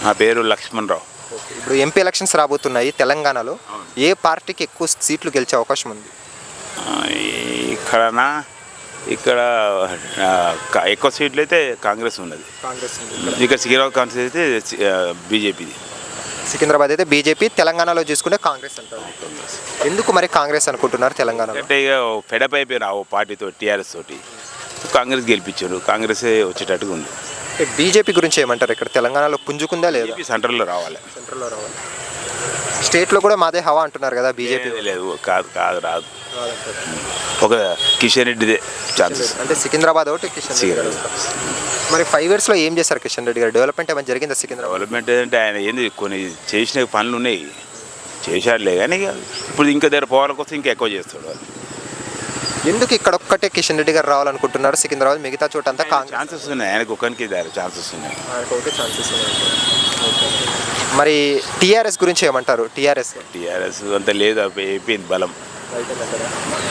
నా పేరు లక్ష్మణరావు. ఇప్పుడు ఎంపీ ఎలక్షన్స్ రాబోతున్నాయి తెలంగాణలో. ఏ పార్టీకి ఎక్కువ సీట్లు గెలిచే అవకాశం ఉంది? ఇక్కడనా ఇక్కడ ఎక్కువ సీట్లు అయితే కాంగ్రెస్ ఉన్నది. ఇక్కడ సికింద్రాబాద్ కాంగ్రెస్ అయితే బీజేపీది. సికింద్రాబాద్ అయితే బీజేపీ, తెలంగాణలో చూసుకుంటే కాంగ్రెస్ అంటారు. ఎందుకు మరి కాంగ్రెస్ అనుకుంటున్నారు తెలంగాణలో? అంటే ఇక ఫెడప్ అయిపోయిన ఓ పార్టీతో, టీఆర్ఎస్ తోటి కాంగ్రెస్ గెలిపించారు. కాంగ్రెసే వచ్చేటట్టుగా ఉంది. బీజేపీ గురించి ఏమంటారు? ఇక్కడ తెలంగాణలో పుంజుకుందా లేదా? సెంట్రల్లో రావాలి. స్టేట్లో కూడా మాదే హవా అంటున్నారు కదా బీజేపీ. లేదు, కాదు రాదు. ఒక కిషన్ రెడ్డిదే ఛాన్సెస్. అంటే సికింద్రాబాద్ ఒకటి కిషన్ రెడ్డి. మరి 5 yearsలో ఏం చేశారు కిషన్ రెడ్డి గారు? డెవలప్మెంట్ ఏమైనా జరిగిందా సికింద్రాబాద్? డెవలప్మెంట్ అంటే ఆయన ఏంది కొన్ని చేసిన పనులు ఉన్నాయి, చేశాడులే. కానీ ఇప్పుడు ఇంకా దగ్గర పోవాల కోసం ఇంకా ఎక్కువ చేస్తాడు. ఎందుకు ఇక్కడ ఒక్కటే కిషన్ రెడ్డి గారు రావాలనుకుంటున్నారు సికింద్రాబాద్, మిగతా చోట అంతా ఛాన్సెస్ ఉన్నాయి? ఆయనకు ఒక్కరికి ఛాన్సెస్ ఉన్నాయి. మరి టీఆర్ఎస్ గురించి ఏమంటారు? టీఆర్ఎస్ అంత లేదు, అయిపోయింది బలం.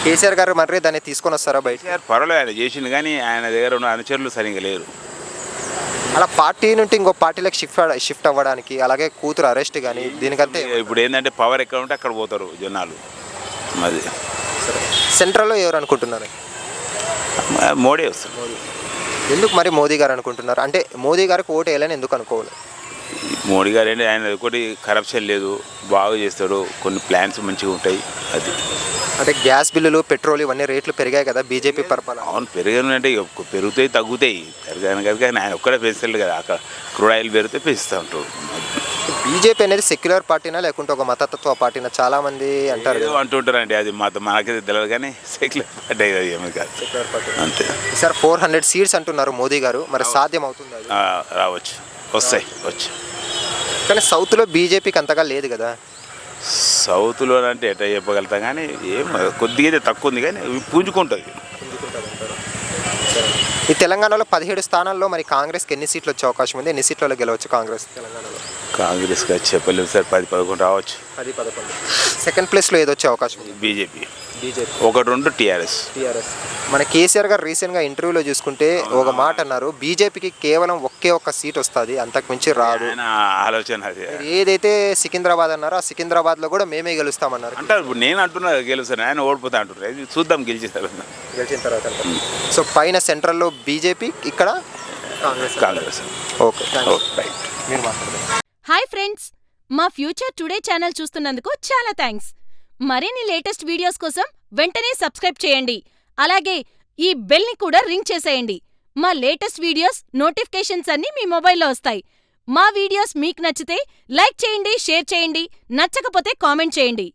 కేసీఆర్ గారు మరి దాన్ని తీసుకొని వస్తారా బయట? పర్వాలేదు, ఆయన చేసింది. కానీ ఆయన దగ్గర ఉన్న అనుచరులు సరిగ్గా లేరు. అలా పార్టీ నుండి ఇంకో పార్టీలకు షిఫ్ట్ అవ్వడానికి, అలాగే కూతురు అరెస్ట్ కానీ దీనికంటే ఇప్పుడు ఏంటంటే పవర్ ఎక్కడ ఉంటే అక్కడ పోతారు జనాలు. అది సెంట్రల్లో ఎవరు అనుకుంటున్నారు? మోడీ వస్తారు. ఎందుకు మరి మోదీ గారు అనుకుంటున్నారు? అంటే మోదీ గారికి ఓటు వేయాలని ఎందుకు అనుకోవాలి? మోడీ గారు ఏంటి, ఆయన ఒకటి కరప్షన్ లేదు, బాగా చేస్తాడు, కొన్ని ప్లాన్స్ మంచిగా ఉంటాయి. అది అంటే గ్యాస్ బిల్లులు, పెట్రోల్ ఇవన్నీ రేట్లు పెరిగాయి కదా బీజేపీ పరిపాలన. అవును, పెరిగాను అంటే పెరుగుతాయి తగ్గుతాయి. పెరిగాను కదా, కానీ ఆయన ఒక్కడే పెంచలేదు కదా. అక్కడ క్రూడ్ ఆయిల్ పెరిగితే పెంచుతూ ఉంటారు. బీజేపీ అనేది సెక్యులర్ పార్టీనా లేకుంటే ఒక మతతత్వ పార్టీనా? చాలా మంది అంటారు అంటుంటారండి. అది మనకైతే తెలియదు, కానీ సెక్యులర్ పార్టీ కదా, ఏమి కాదు, సెక్యులర్ పార్టీ అంతే. సార్ 400 seats అంటున్నారు మోదీ గారు, మరి సాధ్యం అవుతుంది? రావచ్చు, వస్తాయి వచ్చు. కానీ సౌత్లో బీజేపీకి అంతగా లేదు కదా. సౌత్లో అంటే ఎట్లా చెప్పగలుగుతాం, కానీ ఏం కొద్దిగా తక్కువ ఉంది, కానీ పుంజుకుంటుంది. ఈ తెలంగాణలో 17 స్థానాల్లో మరి కాంగ్రెస్కి ఎన్ని సీట్లు వచ్చే అవకాశం ఉంది? ఎన్ని సీట్లలో గెలవచ్చు కాంగ్రెస్ తెలంగాణలో? కాంగ్రెస్గా చెప్పలేము సార్, 10-11 రావచ్చు. 10-11. సెకండ్ ప్లేస్లో ఏదో వచ్చే అవకాశం ఉంది? బీజేపీ. 1-2 టీఆర్ఎస్. మన కేసీఆర్ గారు రీసెంట్గా ఇంటర్వ్యూలో చూసుకుంటే ఒక మాట అన్నారు, బీజేపీకి కేవలం ఒక్క సీట్ వస్తుంది, అంతకు మించి రాదు. ఆలోచన అది. ఏదైతే సికింద్రాబాద్ అన్నారో ఆ సికింద్రాబాద్లో కూడా మేమే గెలుస్తామన్నారు. అంటారు. ఇప్పుడు నేను అంటున్నా గెలుస్తాను, ఆయన ఓడిపోతా అంటున్నారు. చూద్దాం గెలిచిన తర్వాత. సో పైన సెంట్రల్లో బీజేపీ, ఇక్కడ కాంగ్రెస్. Okay, right. మీరు మాట్లాడండి. హాయ్ ఫ్రెండ్స్, మా ఫ్యూచర్ టుడే ఛానల్ చూస్తున్నందుకు చాలా థ్యాంక్స్. మరిన్ని లేటెస్ట్ వీడియోస్ కోసం వెంటనే సబ్స్క్రైబ్ చేయండి. అలాగే ఈ బెల్ని కూడా రింగ్ చేసేయండి. మా లేటెస్ట్ వీడియోస్ నోటిఫికేషన్స్ అన్నీ మీ మొబైల్లో వస్తాయి. మా వీడియోస్ మీకు నచ్చితే లైక్ చేయండి, షేర్ చేయండి, నచ్చకపోతే కామెంట్ చేయండి.